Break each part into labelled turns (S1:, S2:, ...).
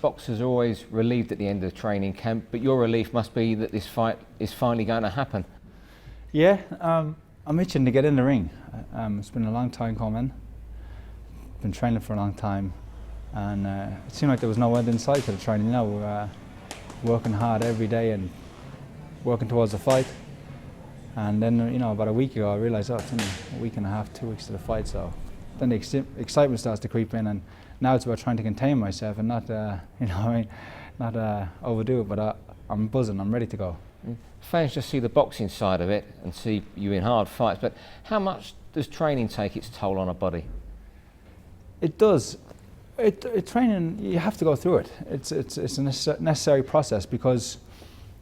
S1: Boxers are always relieved at the end of the training camp, but your relief must be that this fight is finally going to happen.
S2: Yeah, I'm itching to get in the ring. It's been a long time coming. Been training for a long time, and it seemed like there was no end in sight to the training. You know, we're working hard every day and working towards the fight. And then, you know, about a week ago, I realised, oh, it's only a week and a half, 2 weeks to the fight. So then the excitement starts to creep in, and now it's about trying to contain myself and not, you know, I mean, not overdo it. But I'm buzzing. I'm ready to go.
S1: Fans just see the boxing side of it and see you in hard fights, but how much does training take its toll on a body?
S2: It does. Training, you have to go through it. It's a necessary process because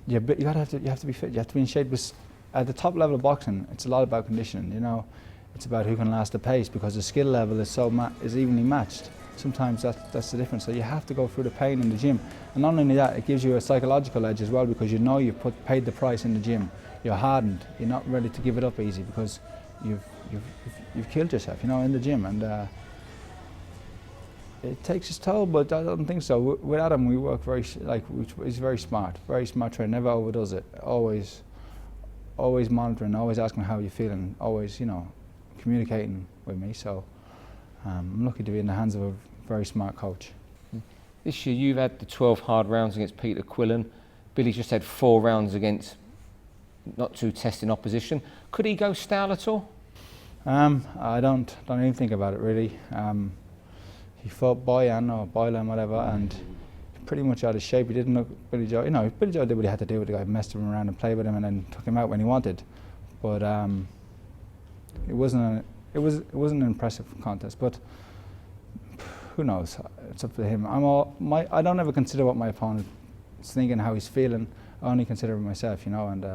S2: you have to be fit. You have to be in shape. At the top level of boxing, it's a lot about conditioning. You know, it's about who can last the pace because the skill level is is evenly matched. Sometimes that's the difference. So you have to go through the pain in the gym, and not only that, it gives you a psychological edge as well because you know you've paid the price in the gym. You're hardened. You're not ready to give it up easy because you've killed yourself. You know, in the gym, and it takes its toll. But I don't think so. With Adam, we work he's very smart trainer. Never overdoes it. Always monitoring. Always asking how you're feeling. Always, you know, communicating with me. So I'm lucky to be in the hands of a very smart coach.
S1: This year you've had the 12 hard rounds against Peter Quillen. Billy's just had 4 rounds against not too testing opposition. Could he go style at all?
S2: I don't even think about it really. He fought Boyan or Boylan, whatever, and pretty much out of shape. He didn't look Billy Joe. You know, Billy Joe did what he had to do with the guy, messed him around and played with him, and then took him out when he wanted. But it wasn't an impressive contest. But who knows? It's up to him. I don't ever consider what my opponent is thinking, how he's feeling. I only consider myself, you know, and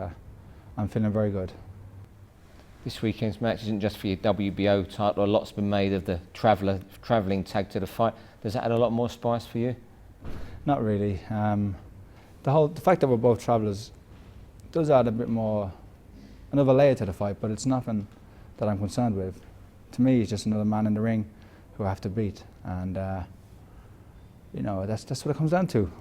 S2: I'm feeling very good.
S1: This weekend's match isn't just for your WBO title. A lot's been made of the travelling tag to the fight. Does that add a lot more spice for you?
S2: Not really. The fact that we're both travellers does add a bit more, another layer to the fight, but it's nothing that I'm concerned with. To me, he's just another man in the ring who I have to beat, and you know, that's what it comes down to.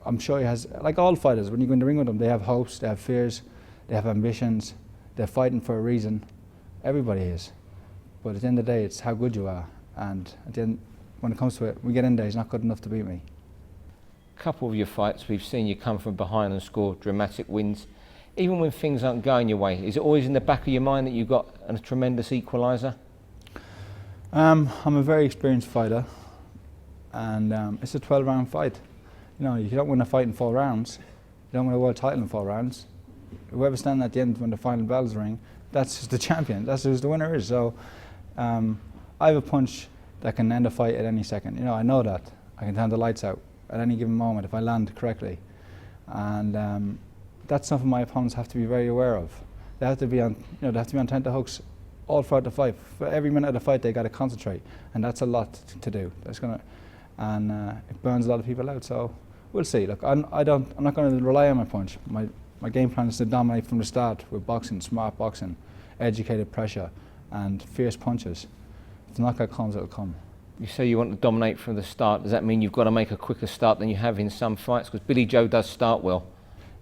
S2: I'm sure he has, like all fighters, when you go in the ring with them, they have hopes, they have fears, they have ambitions, they're fighting for a reason. Everybody is. But at the end of the day, it's how good you are, and at the end, when it comes to it, we get in there, he's not good enough to beat me.
S1: A couple of your fights, we've seen you come from behind and score dramatic wins. Even when things aren't going your way, is it always in the back of your mind that you've got a tremendous equaliser?
S2: I'm a very experienced fighter, and it's a 12-round fight. You know, you don't win a fight in 4 rounds. You don't win a world title in 4 rounds. Whoever's standing at the end when the final bell's ring, that's the champion. That's who the winner is. So I have a punch that can end a fight at any second. You know, I know that. I can turn the lights out at any given moment if I land correctly, and that's something my opponents have to be very aware of. They have to be on, you know, they have to be on tenterhooks all throughout the fight. For every minute of the fight, they got to concentrate, and that's a lot to do. That's it burns a lot of people out. So we'll see. Look, I'm not going to rely on my punch. My game plan is to dominate from the start with boxing, smart boxing, educated pressure, and fierce punches. If the knockout comes, it'll come.
S1: You say you want to dominate from the start. Does that mean you've got to make a quicker start than you have in some fights? Because Billy Joe does start well.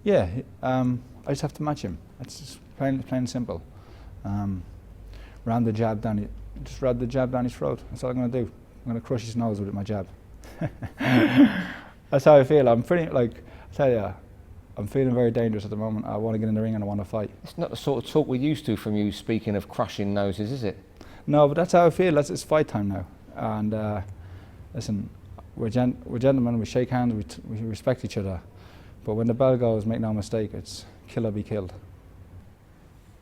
S2: Yeah, I just have to match him. It's just plain and simple. Ram the jab down, just rub the jab down his throat. That's all I'm going to do. I'm going to crush his nose with my jab. That's how I feel. I'm pretty, like, I tell you, I'm feeling very dangerous at the moment. I want to get in the ring and I want to fight.
S1: It's not the sort of talk we're used to from you, speaking of crushing noses, is it?
S2: No, but that's how I feel. It's fight time now. And listen, we're gentlemen, we shake hands, we respect each other. But when the bell goes, make no mistake, it's kill or be killed.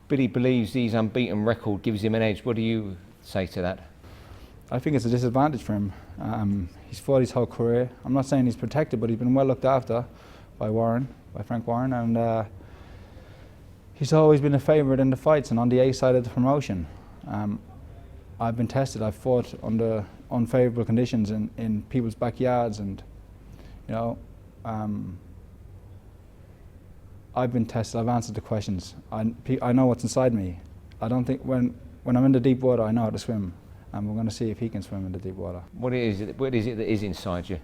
S1: Billy believes his unbeaten record gives him an edge. What do you say to that?
S2: I think it's a disadvantage for him. He's fought his whole career. I'm not saying he's protected, but he's been well looked after by Frank Warren, and he's always been a favourite in the fights and on the A side of the promotion. I've been tested. I've fought under unfavourable conditions in people's backyards, and you know, I've been tested. I've answered the questions. I know what's inside me. I don't think when I'm in the deep water, I know how to swim, and we're going to see if he can swim in the deep water.
S1: What is it that is inside you?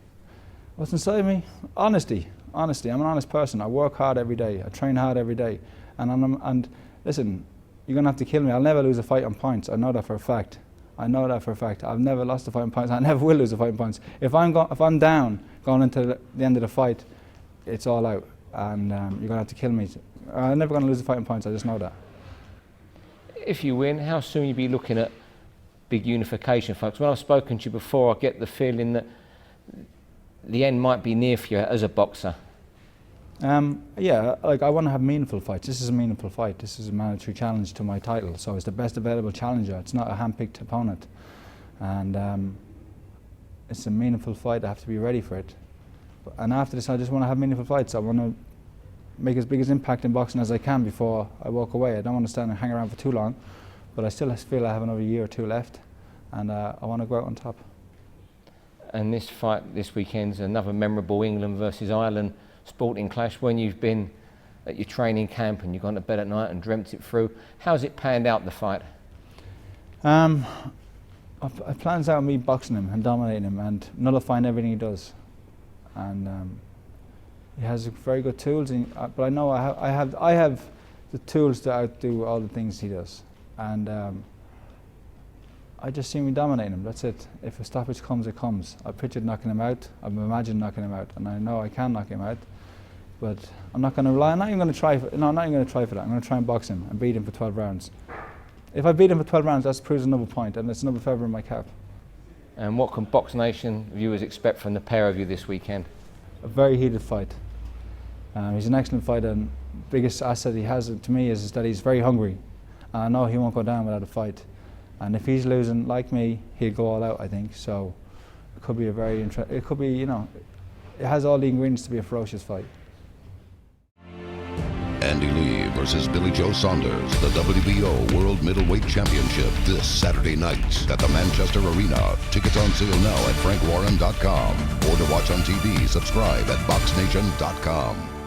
S2: What's inside me? Honesty. Honesty. I'm an honest person. I work hard every day. I train hard every day. And listen, you're going to have to kill me. I'll never lose a fight on points. I know that for a fact. I know that for a fact. I've never lost a fight on points. I never will lose a fight on points. If I'm down going into the end of the fight, it's all out. And you're going to have to kill me. I'm never going to lose a fight on points. I just know that.
S1: If you win, how soon will you be looking at big unification fights? When I've spoken to you before, I get the feeling that the end might be near for you as a boxer. Yeah, like I want to have meaningful fights. This is a meaningful fight. This is a mandatory challenge to my title, so it's the best available challenger. It's not a hand-picked opponent, and it's a meaningful fight. I have to be ready for it. And after this, I just want to have meaningful fights. I want to make as big an impact in boxing as I can before I walk away. I don't want to stand and hang around for too long, but I still feel I have another year or two left, and I want to go out on top. And this fight this weekend's another memorable England versus Ireland sporting clash. When you've been at your training camp and you've gone to bed at night and dreamt it through, how's it panned out, the fight?
S2: I plans out me boxing him and dominating him and nullifying everything he does. And he has very good tools, but I know I have the tools to outdo all the things he does. And I just see me dominating him. That's it. If a stoppage comes, it comes. I pictured knocking him out. I've imagined knocking him out, and I know I can knock him out. But I'm not going to rely. I'm not even going to try. I'm not even going to try for that. I'm going to try and box him and beat him for 12 rounds. If I beat him for 12 rounds, that proves another point, and it's another feather in my cap.
S1: And what can BoxNation viewers expect from the pair of you this weekend?
S2: A very heated fight. He's an excellent fighter, and biggest asset he has to me is that he's very hungry. And I know he won't go down without a fight. And if he's losing like me, he'll go all out, I think. So it could be a very it could be, you know, it has all the ingredients to be a ferocious fight.
S3: Andy Lee versus Billy Joe Saunders, the WBO World Middleweight Championship, this Saturday night at the Manchester Arena. Tickets on sale now at frankwarren.com, or to watch on TV, subscribe at BoxNation.com.